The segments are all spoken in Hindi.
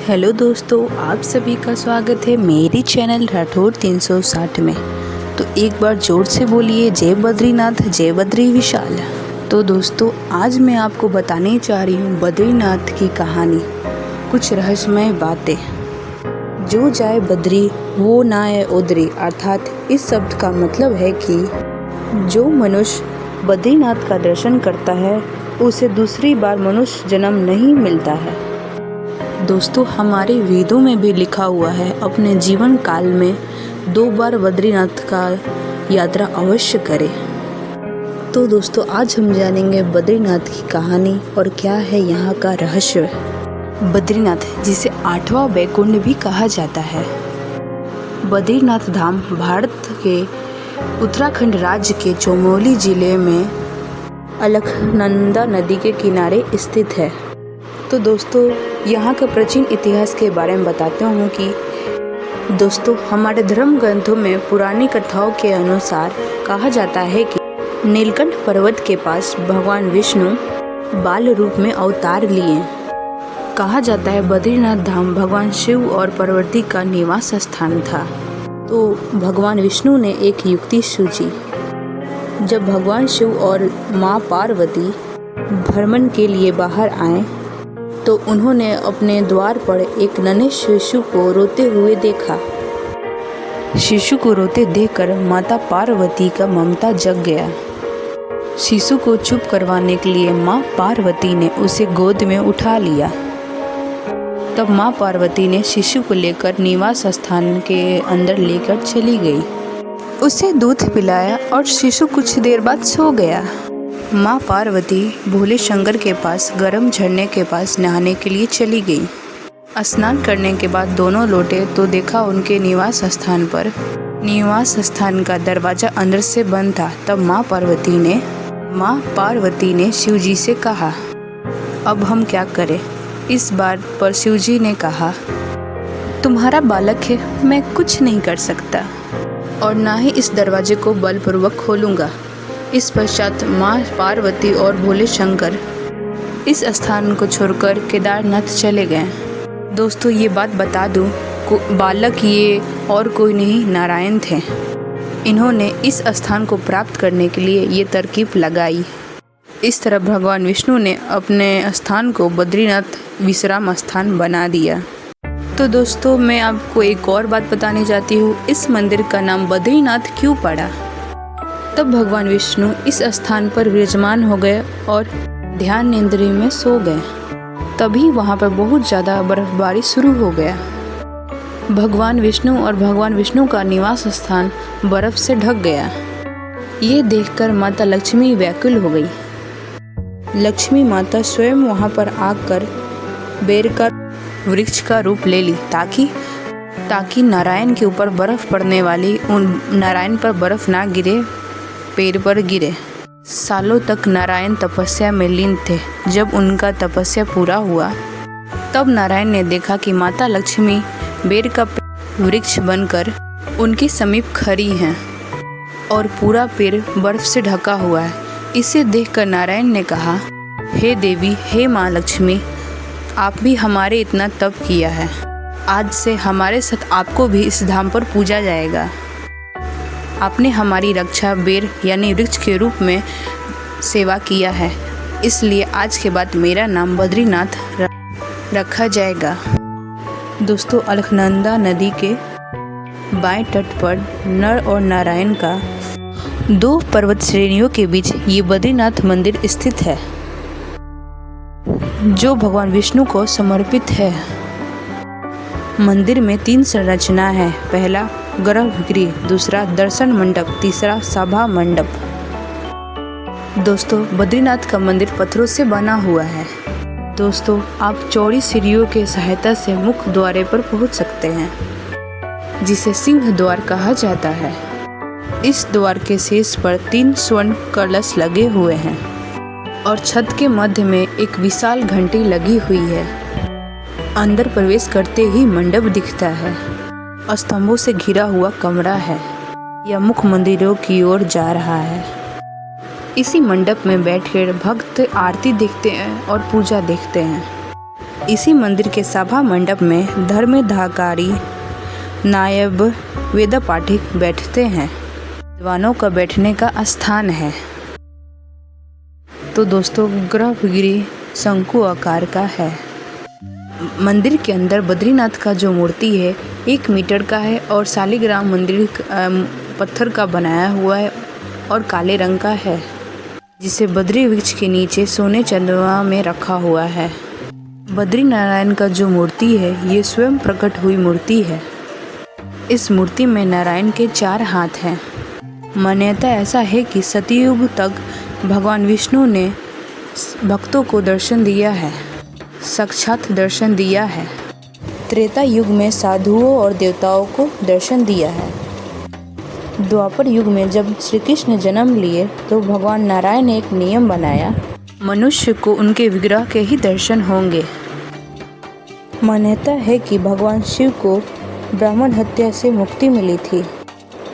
हेलो दोस्तों, आप सभी का स्वागत है मेरी चैनल राठौर 360 में। तो एक बार जोर से बोलिए जय बद्रीनाथ, जय बद्री विशाल। तो दोस्तों, आज मैं आपको बताने जा रही हूँ बद्रीनाथ की कहानी, कुछ रहस्यमय बातें। जो जाए बद्री वो ना आए उदरी, अर्थात इस शब्द का मतलब है कि जो मनुष्य बद्रीनाथ का दर्शन करता है उसे दूसरी बार मनुष्य जन्म नहीं मिलता है। दोस्तों, हमारे वेदों में भी लिखा हुआ है अपने जीवन काल में 2 बार बद्रीनाथ का यात्रा अवश्य करें। तो दोस्तों, आज हम जानेंगे बद्रीनाथ की कहानी और क्या है यहाँ का रहस्य। बद्रीनाथ, जिसे 8वां बैकुंठ भी कहा जाता है। बद्रीनाथ धाम भारत के उत्तराखंड राज्य के चमोली जिले में अलकनंदा नदी के किनारे स्थित है। तो दोस्तों, यहाँ का प्राचीन इतिहास के बारे में बताता हूँ कि दोस्तों, हमारे धर्म ग्रंथों में पुरानी कथाओं के अनुसार कहा जाता है कि नीलकंठ पर्वत के पास भगवान विष्णु बाल रूप में अवतार लिए। कहा जाता है बद्रीनाथ धाम भगवान शिव और पार्वती का निवास स्थान था। तो भगवान विष्णु ने एक युक्ति सूझी। जब भगवान शिव और माँ पार्वती भ्रमण के लिए बाहर आए तो उन्होंने अपने द्वार पर एक नन्हे शिशु को रोते हुए देखा। शिशु को रोते देखकर माता पार्वती का ममता जग गया। शिशु को चुप करवाने के लिए माँ पार्वती ने उसे गोद में उठा लिया। तब माँ पार्वती ने शिशु को लेकर निवास स्थान के अंदर लेकर चली गई। उसे दूध पिलाया और शिशु कुछ देर बाद सो गया। माँ पार्वती भोले शंकर के पास गर्म झरने के पास नहाने के लिए चली गई। स्नान करने के बाद दोनों लौटे तो देखा उनके निवास स्थान का दरवाज़ा अंदर से बंद था। तब माँ पार्वती ने शिव जी से कहा, अब हम क्या करें। इस बार पर शिव जी ने कहा, तुम्हारा बालक है, मैं कुछ नहीं कर सकता और ना ही इस दरवाजे को बलपूर्वक खोलूँगा। इस पश्चात माँ पार्वती और भोले शंकर इस स्थान को छोड़कर केदारनाथ चले गए। दोस्तों, ये बात बता दूँ, बालक ये और कोई नहीं नारायण थे। इन्होंने इस स्थान को प्राप्त करने के लिए ये तरकीब लगाई। इस तरह भगवान विष्णु ने अपने स्थान को बद्रीनाथ विश्राम स्थान बना दिया। तो दोस्तों, मैं आपको एक और बात बताने जाती हूँ, इस मंदिर का नाम बद्रीनाथ क्यों पड़ा। तब भगवान विष्णु इस स्थान पर विराजमान हो गए और ध्यान निद्रा में सो गए। तभी वहाँ पर बहुत ज़्यादा बर्फबारी शुरू हो गया। भगवान विष्णु का निवास स्थान बर्फ से ढक गया। ये देखकर माता लक्ष्मी व्याकुल हो गई। लक्ष्मी माता स्वयं वहाँ पर आकर बेर का वृक्ष का रूप ले ली ताकि नारायण के ऊपर बर्फ पड़ने वाली उन नारायण पर बर्फ ना गिरे, पैर पर गिरे। सालों तक नारायण तपस्या में लीन थे। जब उनका तपस्या पूरा हुआ तब नारायण ने देखा कि माता लक्ष्मी बेर का वृक्ष बनकर उनके समीप खड़ी हैं और पूरा पैर बर्फ से ढका हुआ है। इसे देखकर नारायण ने कहा, हे देवी, हे माँ लक्ष्मी, आप भी हमारे इतना तप किया है, आज से हमारे साथ आपको भी इस धाम पर पूजा जाएगा। आपने हमारी रक्षा बेर यानी वृक्ष के रूप में सेवा किया है, इसलिए आज के बाद मेरा नाम बद्रीनाथ रखा जाएगा। दोस्तों, अलकनंदा नदी के बाएं तट पर नर और नारायण का 2 पर्वत श्रेणियों के बीच ये बद्रीनाथ मंदिर स्थित है, जो भगवान विष्णु को समर्पित है। मंदिर में 3 संरचना है। पहला गर्भगृह, दूसरा दर्शन मंडप, तीसरा सभा मंडप। दोस्तों, बद्रीनाथ का मंदिर पत्थरों से बना हुआ है। दोस्तों, आप चौड़ी सीढ़ियों के सहायता से मुख्य द्वार पर पहुंच सकते हैं, जिसे सिंह द्वार कहा जाता है। इस द्वार के शीर्ष पर 3 स्वर्ण कलश लगे हुए हैं और छत के मध्य में एक विशाल घंटी लगी हुई है। अंदर प्रवेश करते ही मंडप दिखता है। स्तंभों से घिरा हुआ कमरा है। यह मुख्य मंदिरों की ओर जा रहा है। इसी मंडप में बैठकर भक्त आरती देखते हैं और पूजा देखते हैं। इसी मंदिर के सभा मंडप में धर्मधाकारी नायब वेद पाठक बैठते हैं। विद्वानों का बैठने का स्थान है। तो दोस्तों गर्भगृह शंकु आकार का है। मंदिर के अंदर बद्रीनाथ का जो मूर्ति है 1 मीटर का है और शालिग्राम मंदिर पत्थर का बनाया हुआ है और काले रंग का है, जिसे बद्री वृक्ष के नीचे सोने चंद्रमा में रखा हुआ है। बद्री नारायण का जो मूर्ति है ये स्वयं प्रकट हुई मूर्ति है। इस मूर्ति में नारायण के 4 हाथ हैं। मान्यता ऐसा है कि सतयुग तक भगवान विष्णु ने भक्तों को दर्शन दिया है, साक्षात दर्शन दिया है। त्रेता युग में साधुओं और देवताओं को दर्शन दिया है। द्वापर युग में जब श्री कृष्ण जन्म लिए तो भगवान नारायण ने एक नियम बनाया, मनुष्य को उनके विग्रह के ही दर्शन होंगे। मान्यता है कि भगवान शिव को ब्राह्मण हत्या से मुक्ति मिली थी।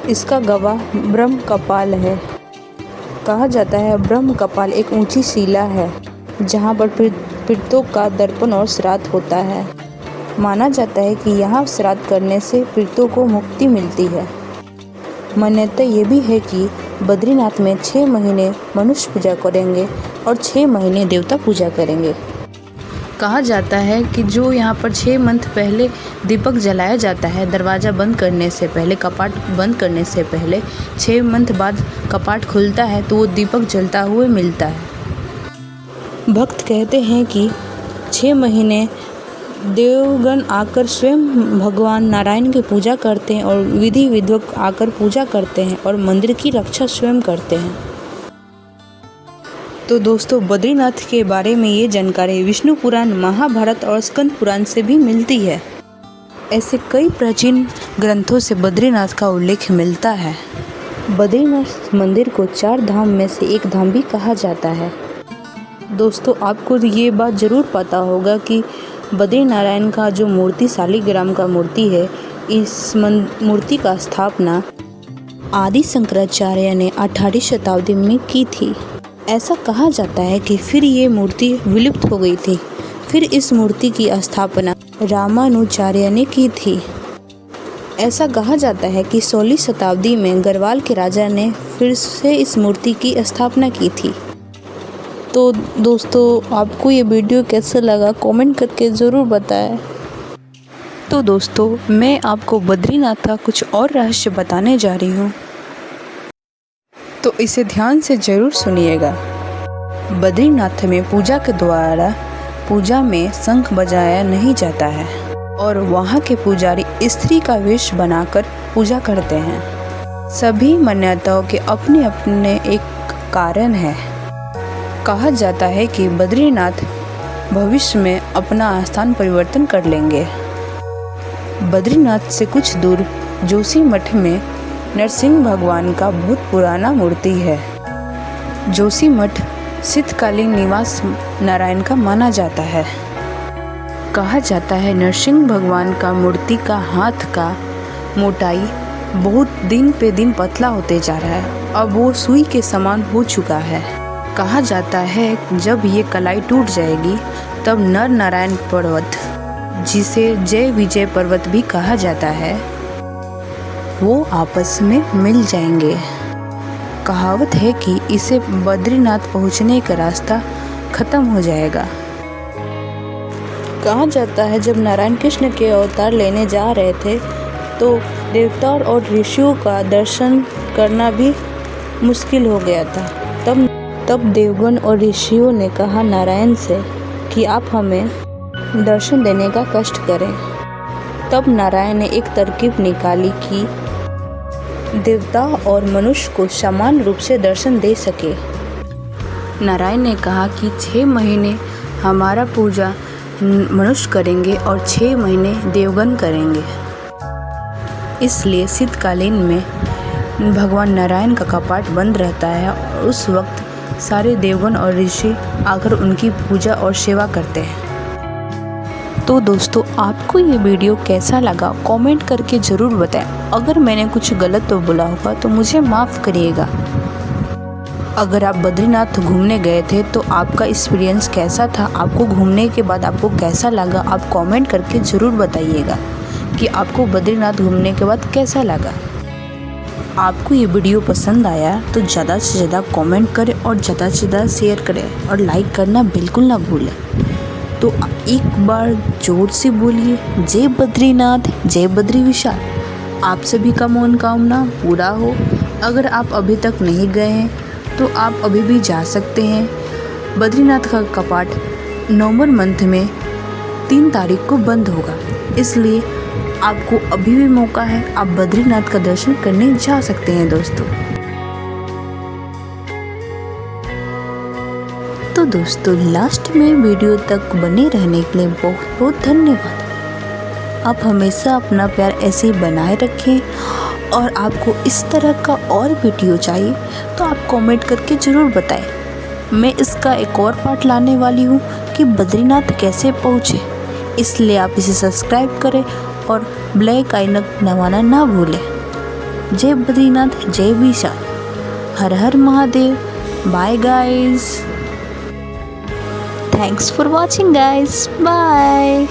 इसका गवाह ब्रह्म कपाल है। कहा जाता है ब्रह्म कपाल एक ऊंची शिला है जहां पर पितरों का दर्पण और श्राद्ध होता है। माना जाता है कि यहाँ श्राद्ध करने से पितरों को मुक्ति मिलती है। मान्यता ये भी है कि बद्रीनाथ में 6 महीने मनुष्य पूजा करेंगे और 6 महीने देवता पूजा करेंगे। कहा जाता है कि जो यहाँ पर 6 मंथ पहले दीपक जलाया जाता है, दरवाज़ा बंद करने से पहले, कपाट बंद करने से पहले 6 मंथ बाद कपाट खुलता है तो वो दीपक जलता हुए मिलता है। भक्त कहते हैं कि 6 महीने देवगण आकर स्वयं भगवान नारायण की पूजा करते हैं और विधि विद्वत आकर पूजा करते हैं और मंदिर की रक्षा स्वयं करते हैं। तो दोस्तों बद्रीनाथ के बारे में ये जानकारी विष्णु पुराण, महाभारत और स्कंद पुराण से भी मिलती है। ऐसे कई प्राचीन ग्रंथों से बद्रीनाथ का उल्लेख मिलता है। बद्रीनाथ मंदिर को 4 धाम में से एक धाम भी कहा जाता है। दोस्तों आपको ये बात ज़रूर पता होगा कि बद्री नारायण का जो मूर्ति शालिग्राम का मूर्ति है, इस मूर्ति का स्थापना आदि शंकराचार्य ने 8वीं शताब्दी में की थी। ऐसा कहा जाता है कि फिर ये मूर्ति विलुप्त हो गई थी। फिर इस मूर्ति की स्थापना रामानुजाचार्य ने की थी। ऐसा कहा जाता है कि 16वीं शताब्दी में गढ़वाल के राजा ने फिर से इस मूर्ति की स्थापना की थी। तो दोस्तों आपको ये वीडियो कैसा लगा कमेंट करके ज़रूर बताएं। तो दोस्तों मैं आपको बद्रीनाथ का कुछ और रहस्य बताने जा रही हूँ, तो इसे ध्यान से ज़रूर सुनिएगा। बद्रीनाथ में पूजा के द्वारा पूजा में शंख बजाया नहीं जाता है और वहाँ के पुजारी स्त्री का वेश बनाकर पूजा करते हैं। सभी मान्यताओं के अपने अपने एक कारण है। कहा जाता है कि बद्रीनाथ भविष्य में अपना स्थान परिवर्तन कर लेंगे। बद्रीनाथ से कुछ दूर जोशी मठ में नरसिंह भगवान का बहुत पुराना मूर्ति है। जोशी मठ शीतकालीन निवास नारायण का माना जाता है। कहा जाता है नरसिंह भगवान का मूर्ति का हाथ का मोटाई बहुत दिन पे दिन पतला होते जा रहा है। अब वो सुई के समान हो चुका है। कहा जाता है जब ये कलाई टूट जाएगी तब नर नारायण पर्वत, जिसे जय विजय पर्वत भी कहा जाता है, वो आपस में मिल जाएंगे। कहावत है कि इसे बद्रीनाथ पहुंचने का रास्ता खत्म हो जाएगा। कहा जाता है जब नारायण कृष्ण के अवतार लेने जा रहे थे तो देवताओं और ऋषियों का दर्शन करना भी मुश्किल हो गया था। तब देवगण और ऋषियों ने कहा नारायण से कि आप हमें दर्शन देने का कष्ट करें। तब नारायण ने एक तरकीब निकाली कि देवता और मनुष्य को समान रूप से दर्शन दे सके। नारायण ने कहा कि 6 महीने हमारा पूजा मनुष्य करेंगे और 6 महीने देवगण करेंगे। इसलिए शीतकालीन में भगवान नारायण का कपाट बंद रहता है और उस वक्त सारे देवगण और ऋषि आकर उनकी पूजा और सेवा करते हैं। तो दोस्तों आपको ये वीडियो कैसा लगा कमेंट करके ज़रूर बताएं। अगर मैंने कुछ गलत तो बोला होगा तो मुझे माफ़ करिएगा। अगर आप बद्रीनाथ घूमने गए थे तो आपका एक्सपीरियंस कैसा था, आपको घूमने के बाद आपको कैसा लगा, आप कमेंट करके ज़रूर बताइएगा कि आपको बद्रीनाथ घूमने के बाद कैसा लगा। आपको ये वीडियो पसंद आया तो ज़्यादा से ज़्यादा कमेंट करें और ज़्यादा से ज़्यादा शेयर करें और लाइक करना बिल्कुल ना भूलें। तो एक बार जोर से बोलिए जय बद्रीनाथ जय बद्री विशाल। आप सभी का मनोकामना पूरा हो। अगर आप अभी तक नहीं गए हैं तो आप अभी भी जा सकते हैं। बद्रीनाथ का कपाट नवंबर मंथ में 3 तारीख को बंद होगा, इसलिए आपको अभी भी मौका है, आप बद्रीनाथ का दर्शन करने जा सकते हैं दोस्तों। तो दोस्तों लास्ट में वीडियो तक बने रहने के लिए बहुत बहुत धन्यवाद। आप हमेशा अपना प्यार ऐसे ही बनाए रखें और आपको इस तरह का और वीडियो चाहिए तो आप कमेंट करके ज़रूर बताएं। मैं इसका एक और पार्ट लाने वाली हूँ कि बद्रीनाथ कैसे पहुँचे, इसलिए आप इसे सब्सक्राइब करें और ब्लैक आइकन दबाना ना भूलें। जय बद्रीनाथ जय विशाल, हर हर Mahadev. Bye guys, thanks for watching guys, bye.